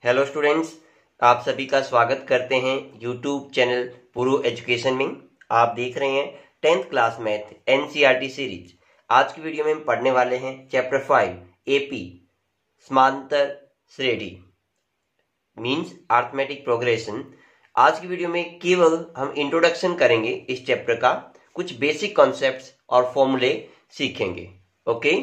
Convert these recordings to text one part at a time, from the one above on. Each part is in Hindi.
हेलो स्टूडेंट्स, आप सभी का स्वागत करते हैं यूट्यूब चैनल पुरु एजुकेशन में। आप देख रहे हैं 10th class math NCERT series. आज की वीडियो में हम पढ़ने वाले हैं चैप्टर 5 एपी समांतर श्रेणी मींस अरिथमेटिक प्रोग्रेशन। आज की वीडियो में केवल हम इंट्रोडक्शन करेंगे इस चैप्टर का, कुछ बेसिक कॉन्सेप्ट्स और फॉर्मूले सीखेंगे। ओके,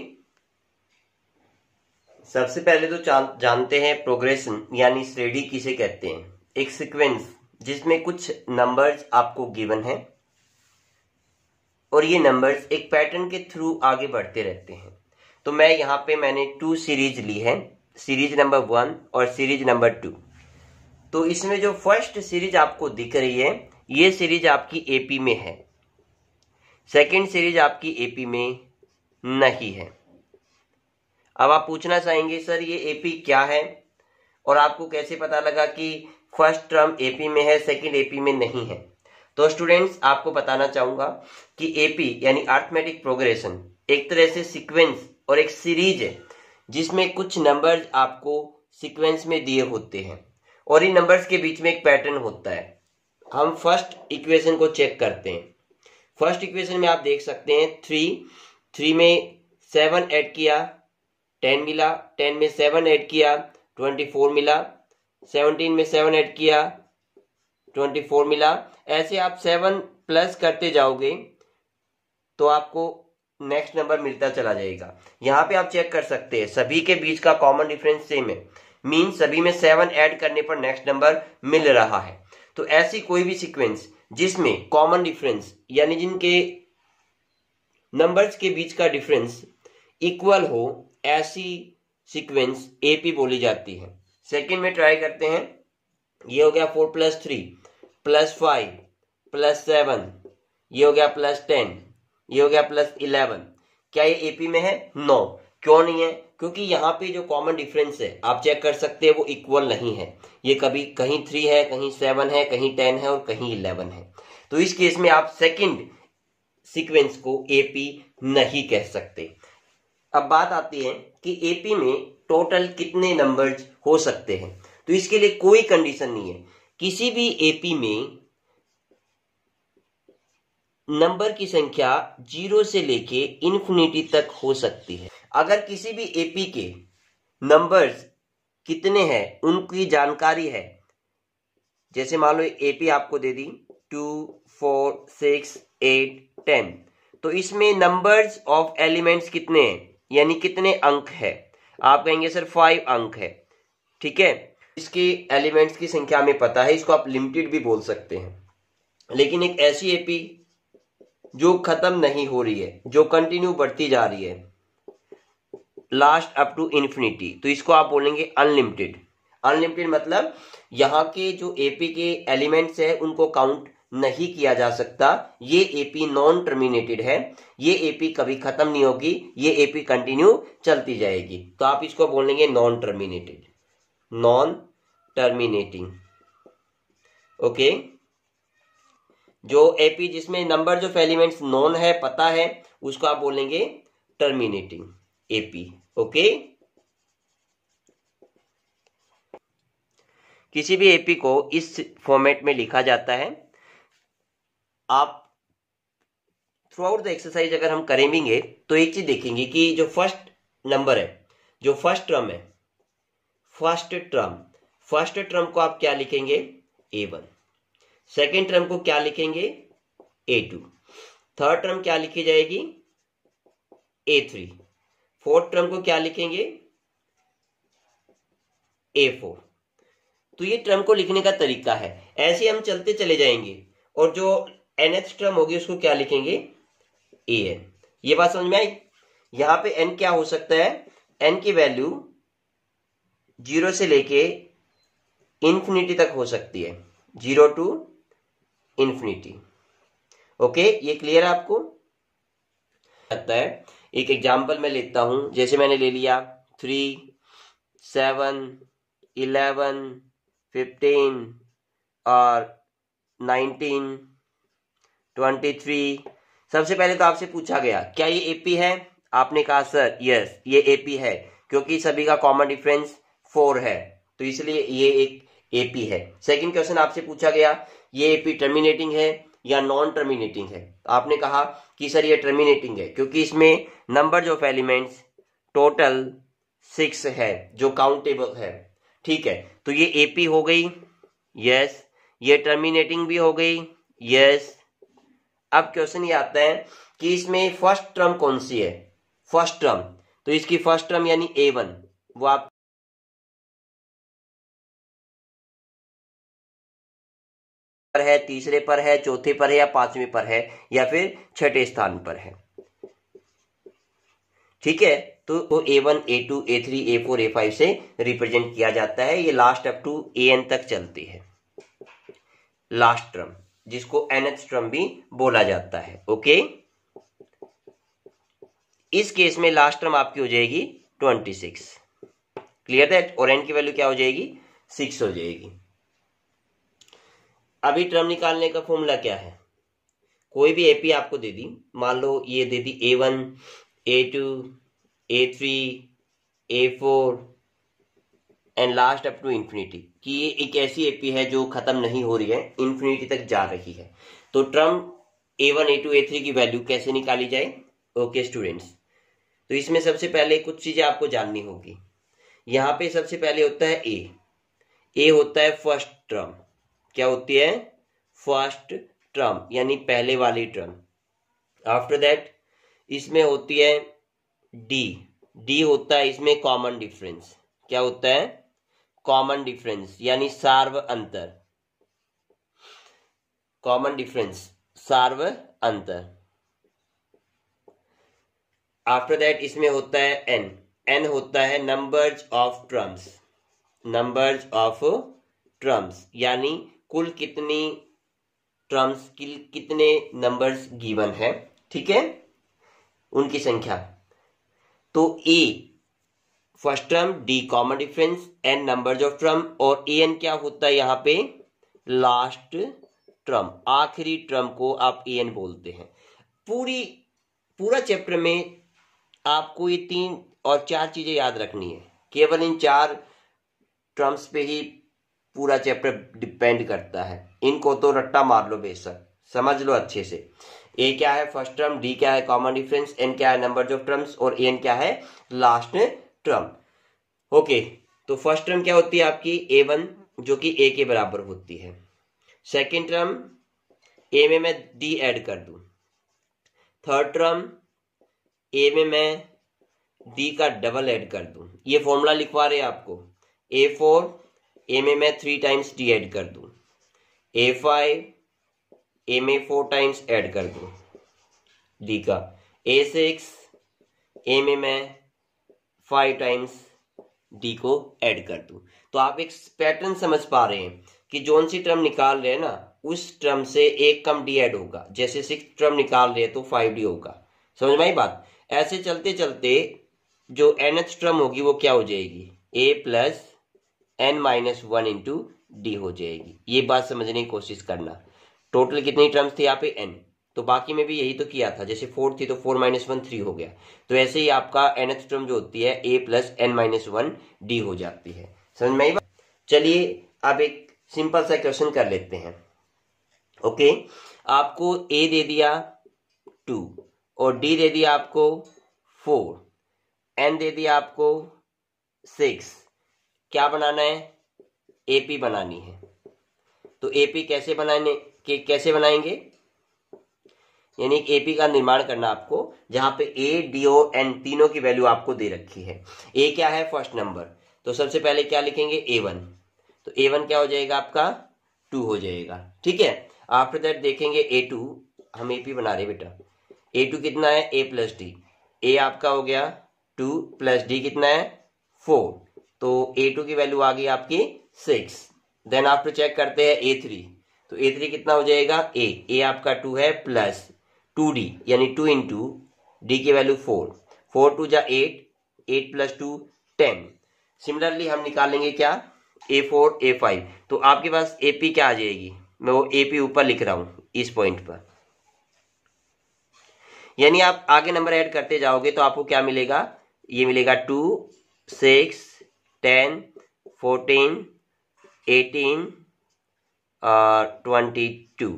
सबसे पहले तो जानते हैं प्रोग्रेशन यानी श्रेणी किसे कहते हैं। एक सीक्वेंस जिसमें कुछ नंबर्स आपको गिवन है और ये नंबर्स एक पैटर्न के थ्रू आगे बढ़ते रहते हैं। तो मैं यहाँ पे मैंने 2 सीरीज ली है, सीरीज नंबर 1 और सीरीज नंबर 2। तो इसमें जो फर्स्ट सीरीज आपको दिख रही है ये सीरीज आपकी एपी में है, सेकेंड सीरीज आपकी एपी में नहीं है। अब आप पूछना चाहेंगे सर ये एपी क्या है और आपको कैसे पता लगा कि फर्स्ट टर्म एपी में है सेकंड एपी में नहीं है। तो स्टूडेंट्स आपको बताना चाहूंगा कि एपी यानी अरिथमेटिक प्रोग्रेशन एक तरह से सीक्वेंस और एक सीरीज है जिसमें कुछ नंबर्स आपको सीक्वेंस में दिए होते हैं और इन नंबर्स के बीच में एक पैटर्न होता है। हम फर्स्ट इक्वेशन को चेक करते हैं। फर्स्ट इक्वेशन में आप देख सकते हैं 3 में 7 ऐड किया 10 मिला, 10 में 7 ऐड किया 24 मिला, 17 में 7 ऐड किया 24 मिला। ऐसे आप 7 प्लस करते जाओगे तो आपको नेक्स्ट नंबर मिलता चला जाएगा। यहाँ पे आप चेक कर सकते हैं सभी के बीच का कॉमन डिफरेंस सेम है, मीन सभी में 7 ऐड करने पर नेक्स्ट नंबर मिल रहा है। तो ऐसी कोई भी सीक्वेंस जिसमें कॉमन डिफरेंस यानी जिनके नंबर्स के बीच का डिफरेंस इक्वल हो, ऐसी सीक्वेंस एपी बोली जाती है। सेकंड में ट्राई करते हैं। ये हो गया 4 + 3 + 5 + 7, ये हो गया +10, ये हो गया +11। क्या ये एपी में है? नो। क्यों नहीं है? क्योंकि यहाँ पे जो कॉमन डिफरेंस है आप चेक कर सकते हैं वो इक्वल नहीं है। ये कभी कहीं 3 है, कहीं 7 है, कहीं 10 है और कहीं 11 है। तो इस केस में आप सेकंड सीक्वेंस को एपी नहीं कह सकते। अब बात आती है कि एपी में टोटल कितने नंबर्स हो सकते हैं। तो इसके लिए कोई कंडीशन नहीं है। किसी भी एपी में नंबर की संख्या 0 से लेके इन्फिनिटी तक हो सकती है। अगर किसी भी एपी के नंबर्स कितने हैं उनकी जानकारी है, जैसे मान लो एपी आपको दे दी 2, 4, 6, 8, 10, तो इसमें नंबर्स ऑफ एलिमेंट्स कितने हैं यानी कितने अंक है। आप कहेंगे सर 5 अंक है, ठीक है। इसके एलिमेंट्स की संख्या हमें पता है, इसको आप लिमिटेड भी बोल सकते हैं। लेकिन एक ऐसी एपी जो खत्म नहीं हो रही है, जो कंटिन्यू बढ़ती जा रही है लास्ट अप टू इन्फिनिटी, तो इसको आप बोलेंगे अनलिमिटेड। अनलिमिटेड मतलब यहाँ के जो एपी के एलिमेंट्स है उनको काउंट नहीं किया जा सकता। ये एपी नॉन टर्मिनेटेड है, ये एपी कभी खत्म नहीं होगी, ये एपी कंटिन्यू चलती जाएगी। तो आप इसको बोलेंगे non terminated, non terminating. Okay, जो एपी जिसमें नंबर ऑफ एलिमेंट्स नॉन है, पता है, उसको आप बोलेंगे टर्मिनेटिंग एपी। ओके, किसी भी एपी को इस फॉर्मेट में लिखा जाता है। आप थ्रू आउट द एक्सरसाइज अगर हम करेंगे तो एक चीज देखेंगे कि जो फर्स्ट नंबर है, जो फर्स्ट टर्म है, फर्स्ट टर्म को आप क्या लिखेंगे? A1। सेकेंड टर्म को क्या लिखेंगे? A2। थर्ड टर्म क्या लिखी जाएगी? A3। फोर्थ टर्म को क्या लिखेंगे? A4। तो ये टर्म को लिखने का तरीका है। ऐसे हम चलते चले जाएंगे और जो nth टर्म होगी उसको क्या लिखेंगे? an। ये बात समझ में आई? यहां पे n क्या हो सकता है? n की वैल्यू 0 से लेके इंफिनिटी तक हो सकती है, 0 to इंफिनिटी। ओके, ये क्लियर है आपको? लगता है एक एग्जाम्पल मैं लेता हूं, जैसे मैंने ले लिया 3, 7, 11, 15 और 19, 23। सबसे पहले तो आपसे पूछा गया क्या ये एपी है? आपने कहा सर यस ये एपी है, क्योंकि सभी का कॉमन डिफरेंस 4 है। तो इसलिए ये एक एपी है। सेकंड क्वेश्चन आपसे पूछा गया ये एपी टर्मिनेटिंग है या नॉन टर्मिनेटिंग है। आपने कहा कि सर ये टर्मिनेटिंग है क्योंकि इसमें नंबर ऑफ एलिमेंट्स टोटल 6 है जो काउंटेबल है। ठीक है, तो ये एपी हो गई, यस। ये टर्मिनेटिंग भी हो गई, यस। अब क्वेश्चन ये आता है कि इसमें फर्स्ट टर्म कौन सी है, फर्स्ट टर्म। तो इसकी फर्स्ट टर्म यानी A1 वो आप पर है, तीसरे पर है, चौथे पर है या पांचवें पर है या फिर छठे स्थान पर है। ठीक है, तो A1 A2 A3 A4 A5 से रिप्रेजेंट किया जाता है। ये लास्ट अप टू AN तक चलती है, लास्ट टर्म जिसको nth टर्म भी बोला जाता है। ओके, इस केस में लास्ट टर्म आपकी हो जाएगी 26। Clear that? और n की वैल्यू क्या हो जाएगी, 6 हो जाएगी। अभी टर्म निकालने का फॉर्मूला क्या है, कोई भी एपी आपको दे दी, मान लो ये दे दी A1 A2 A3 A4 and last up to infinity, कि ये एक ऐसी एपी है जो खत्म नहीं हो रही है, इंफिनिटी तक जा रही है। तो टर्म A1 A2 A3 की वैल्यू कैसे निकाली जाए? ओके स्टूडेंट्स, तो इसमें सबसे पहले कुछ चीजें आपको जाननी होगी। यहां पे सबसे पहले होता है ए होता है फर्स्ट टर्म। क्या होती है? फर्स्ट टर्म यानी पहले वाली टर्म। आफ्टर दैट इसमें होती है डी होता है इसमें कॉमन डिफरेंस। क्या होता है? कॉमन डिफरेंस यानी सार्व अंतर, कॉमन डिफरेंस सार्व अंतर। आफ्टर दैट इसमें होता है एन होता है numbers of terms, numbers of terms यानी कुल कितनी टर्म्स कितने नंबर्स गिवन है, ठीक है, उनकी संख्या। तो a first term, d common difference, n numbers of term और एन क्या होता है यहाँ पे? लास्ट टर्म, आखिरी टर्म को आप एन बोलते हैं। पूरा चैप्टर में आपको ये 3 और 4 चीजें याद रखनी है। केवल इन 4 टर्म्स पे ही पूरा चैप्टर डिपेंड करता है। इनको तो रट्टा मार लो बेशक, समझ लो अच्छे से। ए क्या है? फर्स्ट टर्म, डी क्या है? कॉमन डिफरेंस, एन क्या है? नंबर ऑफ टर्म्स और एन क्या है? Last term. ओके, तो फर्स्ट टर्म क्या होती है आपकी? A1 जो कि ए के बराबर होती है। सेकेंड टर्म ए में मैं डी ऐड कर दूं। थर्ड टर्म ए में मैं डी का डबल ऐड कर दूं। ये फॉर्मूला लिखवा रहे हैं आपको। A4 ए में मैं 3 टाइम्स डी ऐड कर दूं। A5 ए में 4 टाइम्स ऐड कर दूं डी का। A6 ए में मैं 5 टाइम्स डी को ऐड कर दूं। तो आप एक पैटर्न समझ पा रहे हैं कि जोन सी टर्म निकाल रहे हैं ना, उस टर्म से एक कम डी ऐड होगा। जैसे 6 टर्म निकाल रहे हैं तो 5D होगा। समझ में आई बात? ऐसे चलते चलते जो nth टर्म होगी वो क्या हो जाएगी? a plus n minus 1 into D हो जाएगी। ये बात समझने की कोशिश करना। टोटल कितनी टर्म्स थी यहाँ पे? n। तो बाकी में भी यही तो किया था। जैसे 4 थी तो 4 माइनस 1 3 हो गया। तो ऐसे ही आपका nth टर्म जो होती है a plus n minus 1 D हो जाती है। समझ में आई बात? चलिए अब एक सिंपल सा क्वेश्चन कर लेते हैं। ओके, आपको a दे दिया 2 और d दे दिया आपको 4, n दे दिया आपको 6। क्या बनाना है? एपी बनानी है। तो एपी कैसे बनाएंगे? यानी एपी का निर्माण करना आपको, जहां पे ए डी ओ एन तीनों की वैल्यू आपको दे रखी है। ए क्या है? First number. तो सबसे पहले क्या लिखेंगे? A1। तो A1 क्या हो जाएगा आपका? 2 हो जाएगा। ठीक है, आफ्टर दैट देखेंगे A2। हम एपी बना रहे बेटा। A2 कितना है? A plus D. ए आपका हो गया 2 प्लस डी कितना है? 4। तो A2 की वैल्यू आ गई आपकी 6। देन आफ्टर चेक करते हैं A3। तो A3 कितना हो जाएगा? ए आपका 2 है प्लस 2D यानी 2 इंटू डी की वैल्यू 4। 4 2 जा 8, 8 प्लस 2 10। सिमिलरली हम निकालेंगे क्या? A4 A5। तो आपके पास AP क्या आ जाएगी? मैं वो AP ऊपर लिख रहा हूं इस पॉइंट पर। यानी आप आगे नंबर ऐड करते जाओगे तो आपको क्या मिलेगा? ये मिलेगा 2 6 10 14, 18 और 22।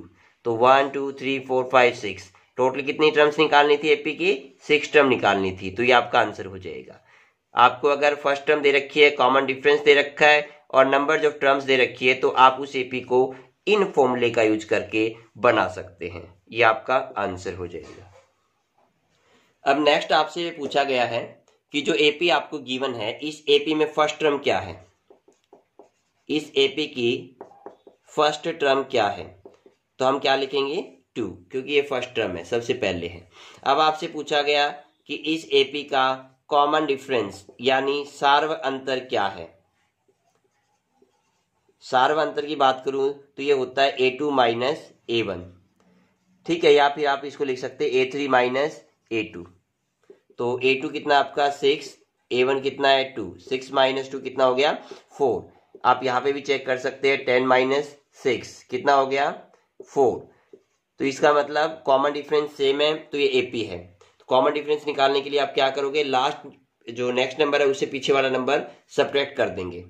तो 1 2 3 4 5 6 टोटल कितनी टर्म्स निकालनी थी एपी की? 6 टर्म निकालनी थी। तो ये आपका आंसर हो जाएगा। आपको अगर फर्स्ट टर्म दे रखी है, कॉमन डिफरेंस दे रखा है और नंबर ऑफ टर्म्स दे रखी है, तो आप उस एपी को इन फॉर्मूले का यूज करके बना सकते हैं। ये आपका आंसर हो जाएगा। अब नेक्स्ट आपसे पूछा गया है कि जो एपी आपको गिवन है, इस एपी में फर्स्ट टर्म क्या है? इस एपी की फर्स्ट टर्म क्या है? तो हम क्या लिखेंगे? 2, क्योंकि ये फर्स्ट टर्म है, सबसे पहले है। अब आपसे पूछा गया कि इस एपी का कॉमन डिफरेंस यानी सार्व अंतर क्या है? सार्व अंतर की बात करूं तो ये होता है A2 माइनस A1, ठीक है, या फिर आप इसको लिख सकते हैं A3 माइनस A2। तो A2 कितना आपका 6, A1 कितना है 2, 6 माइनस 2 कितना हो गया 4। आप यहाँ पे भी चेक कर सकते हैं 10 माइनस 6 कितना हो गया 4। तो इसका मतलब कॉमन डिफरेंस सेम है, तो ये एपी है। तो कॉमन डिफरेंस निकालने के लिए आप क्या करोगे? लास्ट जो नेक्स्ट नंबर है उससे पीछे वाला नंबर सब्ट्रैक्ट कर देंगे,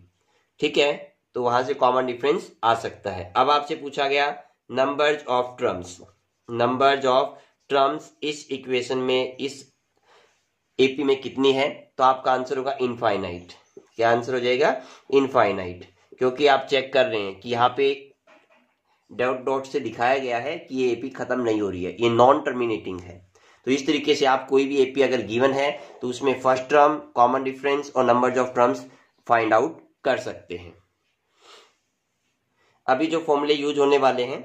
ठीक है। तो वहां से कॉमन डिफरेंस आ सकता है। अब आपसे पूछा गया numbers of terms. Numbers of terms इस इक्वेशन में, इस एपी में कितनी है? तो आपका आंसर होगा इनफाइनाइट। क्या आंसर हो जाएगा? इनफाइनाइट, क्योंकि आप चेक कर रहे हैं कि यहाँ पे डॉट डॉट से दिखाया गया है कि ये एपी खत्म नहीं हो रही है, ये नॉन टर्मिनेटिंग है। तो इस तरीके से आप कोई भी एपी अगर गिवन है तो उसमें फर्स्ट टर्म, कॉमन डिफरेंस और numbers of terms find out कर सकते हैं। अभी जो फॉर्मूले यूज होने वाले हैं,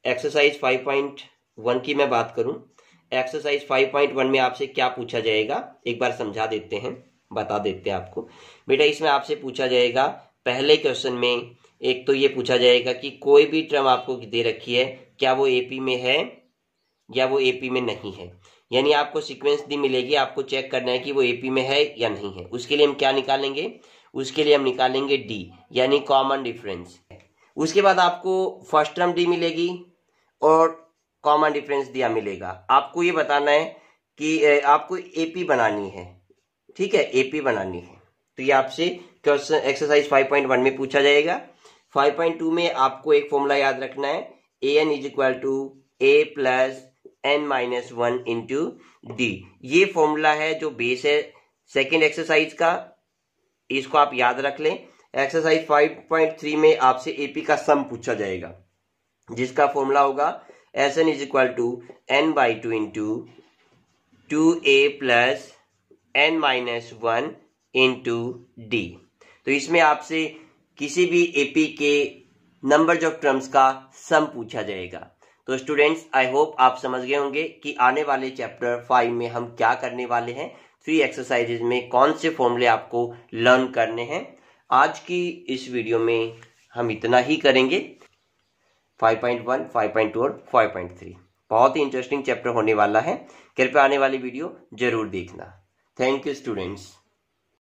एक्सरसाइज 5.1 की मैं बात करूं, एक्सरसाइज 5.1 में आपसे क्या पूछा जाएगा एक बार समझा देते हैं, बता देते हैं आपको। बेटा इसमें आपसे पूछा जाएगा पहले क्वेश्चन में, एक तो ये पूछा जाएगा कि कोई भी टर्म आपको दे रखी है, क्या वो एपी में है या वो एपी में नहीं है। यानी आपको सीक्वेंस दी मिलेगी, आपको चेक करना है कि वो एपी में है या नहीं है। उसके लिए हम क्या निकालेंगे? उसके लिए हम निकालेंगे डी, यानी कॉमन डिफरेंस। उसके बाद आपको फर्स्ट टर्म डी मिलेगी और कॉमन डिफरेंस दिया मिलेगा। आपको ये बताना है कि आपको एपी बनानी है, ठीक है, एपी बनानी है। तो ये आपसे क्वेश्चन एक्सरसाइज 5.1 में पूछा जाएगा। 5.2 में आपको एक फॉर्मूला याद रखना है, an is equal to a plus n minus 1 into d. ये फॉर्मूला है जो बेस है सेकेंड एक्सरसाइज का, इसको आप याद रख लें। एक्सरसाइज 5.3 में आपसे एपी का सम पूछा जाएगा, जिसका फॉर्मूला होगा Sn is equal to n/2 into 2a plus n minus 1 into d. तो इसमें आपसे किसी भी एपी के नंबर ऑफ टर्म्स का सम पूछा जाएगा। तो स्टूडेंट्स, आई होप आप समझ गए होंगे कि आने वाले चैप्टर 5 में हम क्या करने वाले हैं, 3 एक्सरसाइजेज में कौन से फॉर्मूले आपको लर्न करने हैं। आज की इस वीडियो में हम इतना ही करेंगे। 5.1, 5.2 और 5.3 बहुत ही इंटरेस्टिंग चैप्टर होने वाला है। कृपया आने वाली वीडियो जरूर देखना। Thank you students.